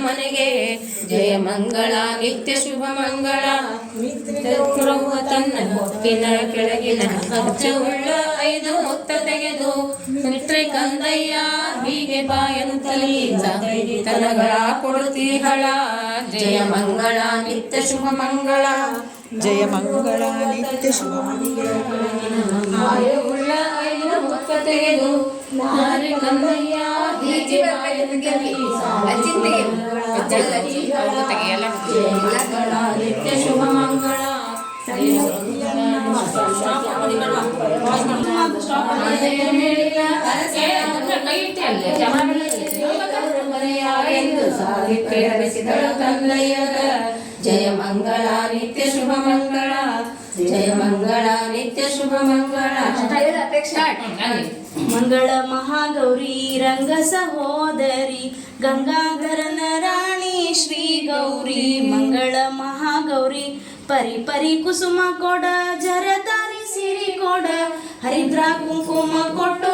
ಮನೆಗೆ ಜಯ ಮಂಗಳ ನಿತ್ಯ ಶುಭ ಮಂಗಳ ಮಿತ್ರವು ತನ್ನ ಮುತ್ತಿನ ಕೆಳಗಿನ ಅಚ್ಚವುಳ್ಳ 5 ಮುತ್ತ ತೆಗೆದು ಮಿತ್ರೆ ಕಂದಯ್ಯ ಹೀಗೆ ಬಾಯಂತಲಿ ತನಗಳ ಕೊಡುತ್ತೀಹಳ ಜಯ ಮಂಗಳ ನಿತ್ಯ ಶುಭ ಮಂಗಳ ಜಯ ಮಂಗಳ ನಿತ್ಯ ಶುಭ ಮಂಗಳ ಆಯುಳ್ಳ 5 ಮುತ್ತ ತೆಗೆದು ಮಿತ್ರೆ ಕಂದಯ್ಯ ಹೀಗೆ ಬಾಯಂತಲಿ ನಿತ್ಯ ಶುಭ ಮಂಗಳ ಎಂದು ಸಾರಿಸಿದಳು ತಂದೆಯರ ಜಯ ಮಂಗಳ ನಿತ್ಯ ಶುಭ ಮಂಗಳ ಜಯ ಮಂಗಳ ನಿತ್ಯ ಶುಭ ಮಂಗಳ ಮಂಗಳ ಮಹಾಗೌರಿ ರಂಗ ಸಹೋದರಿ ಗಂಗಾಧರನ ರಾಣಿ ಶ್ರೀ ಗೌರಿ ಮಂಗಳ ಮಹಾಗೌರಿ ಪರಿ ಪರಿ ಕುಸುಮ ಕೊಡ ಜರದಾರಿ ಸಿರಿ ಕೊಡ ಹರಿದ್ರ ಕುಂಕುಮ ಕೊಟ್ಟು